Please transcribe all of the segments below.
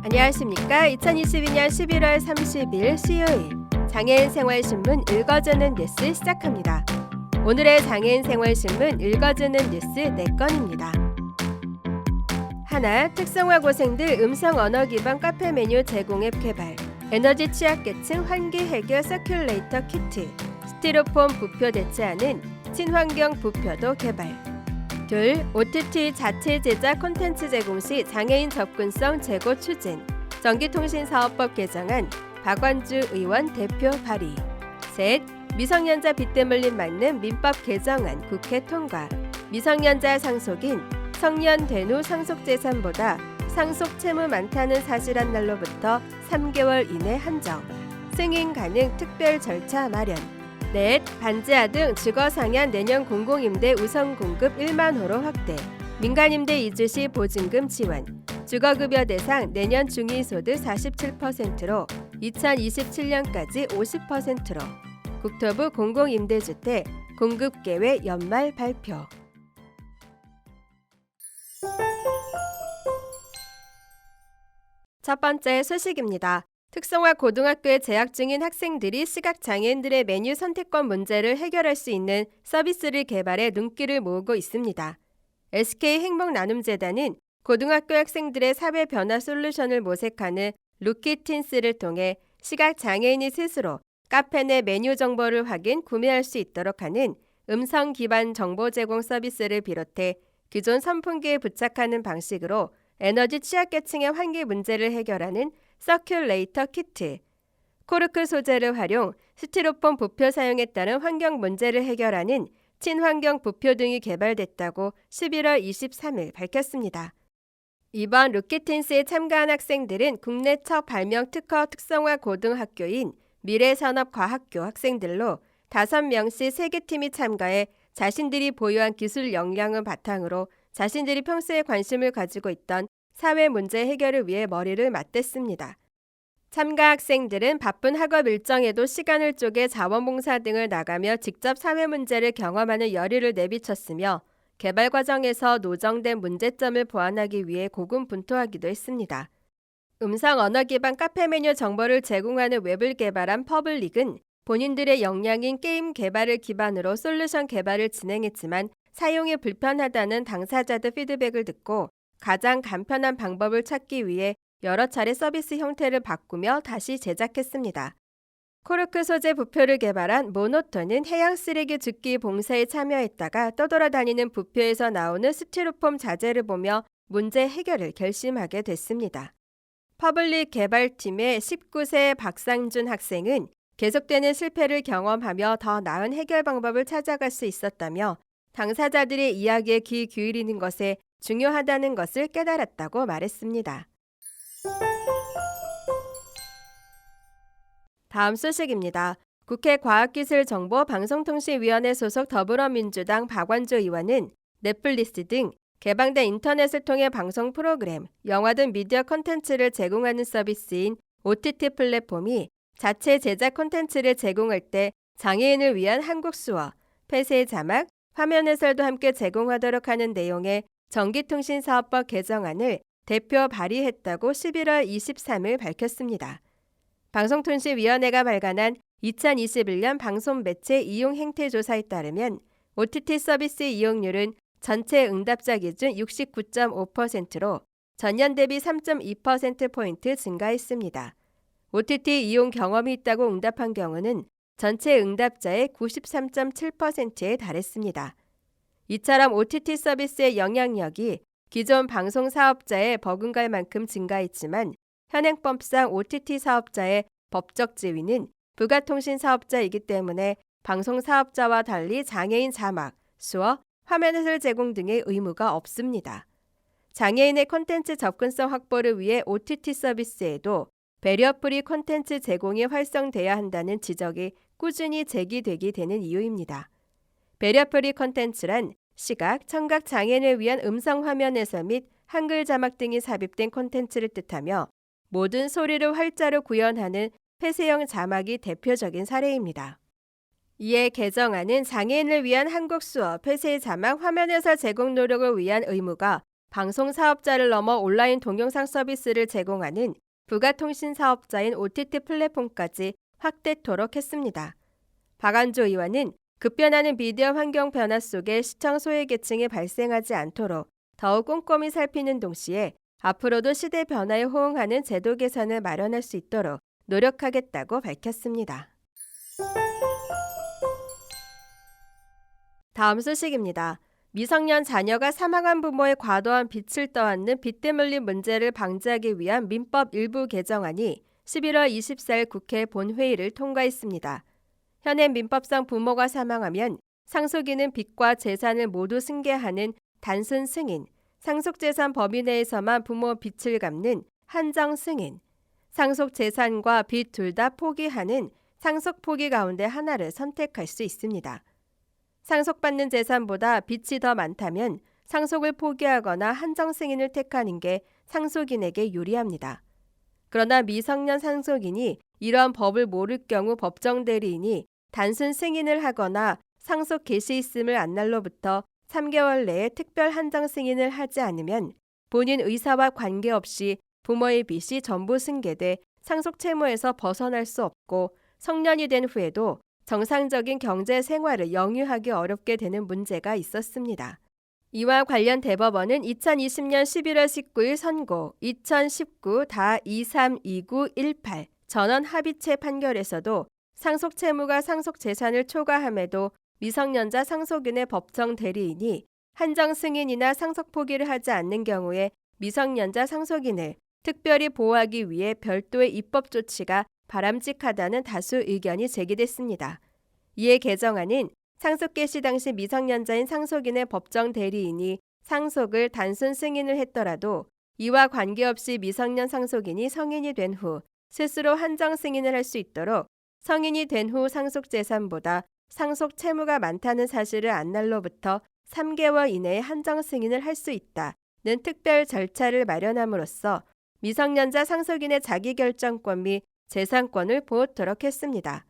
안녕하십니까. 2022년 11월 30일 수요일 장애인 생활신문 읽어주는 뉴스 시작합니다. 오늘의 장애인 생활신문 읽어주는 뉴스 4건입니다. 하나, 특성화고생들 음성 언어 기반 카페 메뉴 제공 앱 개발, 에너지 취약계층 환기 해결 서큘레이터 키트, 스티로폼 부표 대체하는 친환경 부표도 개발. 둘, OTT 자체 제작 콘텐츠 제공 시 장애인 접근성 제고 추진, 전기통신사업법 개정안 박완주 의원 대표 발의. 셋, 미성년자 빗대물림 막는 민법 개정안 국회 통과, 미성년자 상속인 성년 된 후 상속재산보다 상속 채무 많다는 사실 한 날로부터 3개월 이내 한정, 승인 가능 특별 절차 마련. 넷, 반지하 등 주거상향 내년 공공임대 우선 공급 1만 호로 확대, 민간임대 이주 시 보증금 지원, 주거급여 대상 내년 중위소득 47%로 2027년까지 50%로, 국토부 공공임대주택 공급계획 연말 발표. 첫 번째 소식입니다. 특성화 고등학교에 재학 중인 학생들이 시각장애인들의 메뉴 선택권 문제를 해결할 수 있는 서비스를 개발해 눈길을 모으고 있습니다. SK행복나눔재단은 고등학교 학생들의 사회 변화 솔루션을 모색하는 루키틴스를 통해 시각장애인이 스스로 카페 내 메뉴 정보를 확인, 구매할 수 있도록 하는 음성 기반 정보 제공 서비스를 비롯해 기존 선풍기에 부착하는 방식으로 에너지 취약계층의 환기 문제를 해결하는 서큘레이터 키트, 코르크 소재를 활용 스티로폼 부표 사용에 따른 환경 문제를 해결하는 친환경 부표 등이 개발됐다고 11월 23일 밝혔습니다. 이번 루키틴스에 참가한 학생들은 국내 첫 발명 특허 특성화 고등학교인 미래산업과학교 학생들로 5명씩 3개 팀이 참가해 자신들이 보유한 기술 역량을 바탕으로 자신들이 평소에 관심을 가지고 있던 사회 문제 해결을 위해 머리를 맞댔습니다. 참가 학생들은 바쁜 학업 일정에도 시간을 쪼개 자원봉사 등을 나가며 직접 사회 문제를 경험하는 열의를 내비쳤으며 개발 과정에서 노정된 문제점을 보완하기 위해 고군분투하기도 했습니다. 음성 언어 기반 카페 메뉴 정보를 제공하는 웹을 개발한 퍼블릭은 본인들의 역량인 게임 개발을 기반으로 솔루션 개발을 진행했지만 사용이 불편하다는 당사자들 피드백을 듣고 가장 간편한 방법을 찾기 위해 여러 차례 서비스 형태를 바꾸며 다시 제작했습니다. 코르크 소재 부표를 개발한 모노톤은 해양 쓰레기 줍기 봉사에 참여했다가 떠돌아다니는 부표에서 나오는 스티로폼 자재를 보며 문제 해결을 결심하게 됐습니다. 퍼블릭 개발팀의 19세 박상준 학생은 계속되는 실패를 경험하며 더 나은 해결 방법을 찾아갈 수 있었다며 당사자들의 이야기에 귀 기울이는 것에 중요하다는 것을 깨달았다고 말했습니다. 다음 소식입니다. 국회 과학기술정보방송통신위원회 소속 더불어민주당 박완주 의원은 넷플릭스 등 개방된 인터넷을 통해 방송 프로그램, 영화 등 미디어 콘텐츠를 제공하는 서비스인 OTT 플랫폼이 자체 제작 콘텐츠를 제공할 때 장애인을 위한 한국 수어, 폐쇄 자막, 화면 해설도 함께 제공하도록 하는 내용의 전기통신사업법 개정안을 대표 발의했다고 11월 23일 밝혔습니다. 방송통신위원회가 발간한 2021년 방송매체 이용 행태조사에 따르면 OTT 서비스 이용률은 전체 응답자 기준 69.5%로 전년 대비 3.2%포인트 증가했습니다. OTT 이용 경험이 있다고 응답한 경우는 전체 응답자의 93.7%에 달했습니다. 이처럼 OTT 서비스의 영향력이 기존 방송 사업자의 버금갈 만큼 증가했지만 현행법상 OTT 사업자의 법적 지위는 부가통신 사업자이기 때문에 방송 사업자와 달리 장애인 자막, 수어, 화면 해설 제공 등의 의무가 없습니다. 장애인의 콘텐츠 접근성 확보를 위해 OTT 서비스에도 배리어 프리 콘텐츠 제공이 활성돼야 한다는 지적이 꾸준히 제기되게 되는 이유입니다. 배리어 프리 콘텐츠란 시각, 청각 장애인을 위한 음성 화면 해설 및 한글 자막 등이 삽입된 콘텐츠를 뜻하며 모든 소리를 활자로 구현하는 폐쇄형 자막이 대표적인 사례입니다. 이에 개정안은 장애인을 위한 한국 수어, 폐쇄 자막, 화면 해설 제공 노력을 위한 의무가 방송 사업자를 넘어 온라인 동영상 서비스를 제공하는 부가통신 사업자인 OTT 플랫폼까지 확대토록 했습니다. 박완조 의원은 급변하는 미디어 환경 변화 속에 시청 소외계층이 발생하지 않도록 더욱 꼼꼼히 살피는 동시에 앞으로도 시대 변화에 호응하는 제도 개선을 마련할 수 있도록 노력하겠다고 밝혔습니다. 다음 소식입니다. 미성년 자녀가 사망한 부모의 과도한 빚을 떠안는 빚대물림 문제를 방지하기 위한 민법 일부 개정안이 11월 24일 국회 본회의를 통과했습니다. 현행 민법상 부모가 사망하면 상속인은 빚과 재산을 모두 승계하는 단순 승인, 상속재산 범위 내에서만 부모 빚을 갚는 한정 승인, 상속재산과 빚 둘 다 포기하는 상속 포기 가운데 하나를 선택할 수 있습니다. 상속받는 재산보다 빚이 더 많다면 상속을 포기하거나 한정 승인을 택하는 게 상속인에게 유리합니다. 그러나 미성년 상속인이 이러한 법을 모를 경우 법정 대리인이 단순 승인을 하거나 상속 개시 있음을 안 날로부터 3개월 내에 특별 한정 승인을 하지 않으면 본인 의사와 관계없이 부모의 빚이 전부 승계돼 상속 채무에서 벗어날 수 없고 성년이 된 후에도 정상적인 경제 생활을 영위하기 어렵게 되는 문제가 있었습니다. 이와 관련 대법원은 2020년 11월 19일 선고 2019-232918 전원 합의체 판결에서도 상속 채무가 상속 재산을 초과함에도 미성년자 상속인의 법정 대리인이 한정 승인이나 상속 포기를 하지 않는 경우에 미성년자 상속인을 특별히 보호하기 위해 별도의 입법 조치가 바람직하다는 다수 의견이 제기됐습니다. 이에 개정안은 상속 개시 당시 미성년자인 상속인의 법정 대리인이 상속을 단순 승인을 했더라도 이와 관계없이 미성년 상속인이 성인이 된 후 스스로 한정 승인을 할 수 있도록 성인이 된 후 상속 재산보다 상속 채무가 많다는 사실을 안 날로부터 3개월 이내에 한정 승인을 할 수 있다는 특별 절차를 마련함으로써 미성년자 상속인의 자기결정권 및 재산권을 보호토록 했습니다.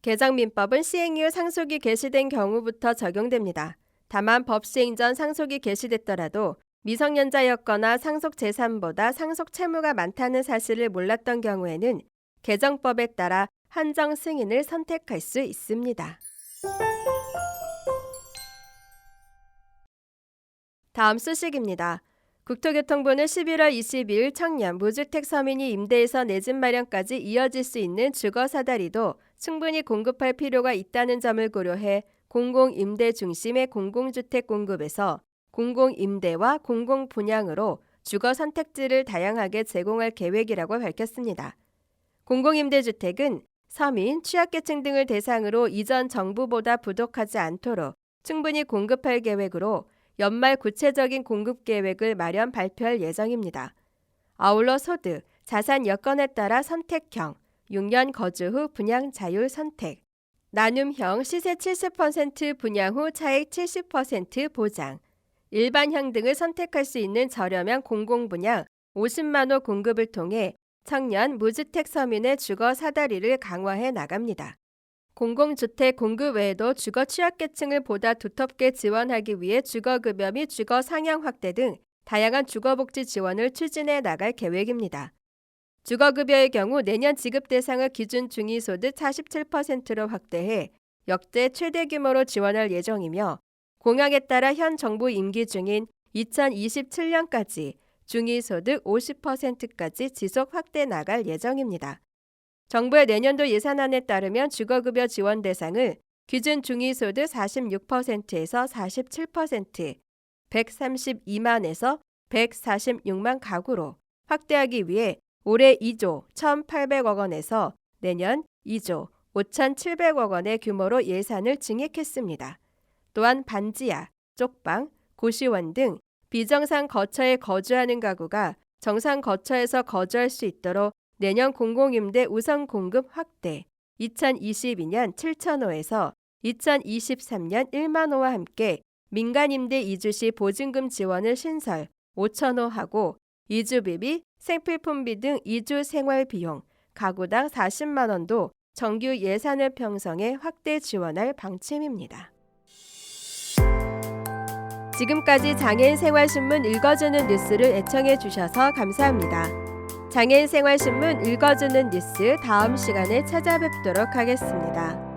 개정 민법은 시행 이후 상속이 개시된 경우부터 적용됩니다. 다만 법 시행 전 상속이 개시됐더라도 미성년자였거나 상속 재산보다 상속 채무가 많다는 사실을 몰랐던 경우에는 개정법에 따라 한정 승인을 선택할 수 있습니다. 다음 소식입니다. 국토교통부는 11월 22일 청년, 무주택 서민이 임대에서 내 집 마련까지 이어질 수 있는 주거 사다리도 충분히 공급할 필요가 있다는 점을 고려해 공공임대 중심의 공공주택 공급에서 공공임대와 공공분양으로 주거 선택지를 다양하게 제공할 계획이라고 밝혔습니다. 공공임대주택은 서민, 취약계층 등을 대상으로 이전 정부보다 부족하지 않도록 충분히 공급할 계획으로 연말 구체적인 공급 계획을 마련 발표할 예정입니다. 아울러 소득, 자산 여건에 따라 선택형, 6년 거주 후 분양 자율 선택, 나눔형 시세 70% 분양 후 차익 70% 보장, 일반형 등을 선택할 수 있는 저렴한 공공분양 50만 호 공급을 통해 청년, 무주택 서민의 주거 사다리를 강화해 나갑니다. 공공주택 공급 외에도 주거 취약계층을 보다 두텁게 지원하기 위해 주거급여 및 주거 상향 확대 등 다양한 주거복지 지원을 추진해 나갈 계획입니다. 주거급여의 경우 내년 지급 대상을 기준 중위소득 47%로 확대해 역대 최대 규모로 지원할 예정이며 공약에 따라 현 정부 임기 중인 2027년까지 중위소득 50%까지 지속 확대 나갈 예정입니다. 정부의 내년도 예산안에 따르면 주거급여 지원 대상을 기준 중위소득 46%에서 47%, 132만에서 146만 가구로 확대하기 위해 올해 2조 1,800억 원에서 내년 2조 5,700억 원의 규모로 예산을 증액했습니다. 또한 반지하, 쪽방, 고시원 등 비정상 거처에 거주하는 가구가 정상 거처에서 거주할 수 있도록 내년 공공임대 우선 공급 확대, 2022년 7,000호에서 2023년 1만 호와 함께 민간임대 이주 시 보증금 지원을 신설 5,000호 이주비비, 생필품비 등 이주 생활 비용, 가구당 40만 원도 정규 예산을 편성해 확대 지원할 방침입니다. 지금까지 장애인 생활신문 읽어주는 뉴스를 애청해 주셔서 감사합니다. 장애인 생활신문 읽어주는 뉴스 다음 시간에 찾아뵙도록 하겠습니다.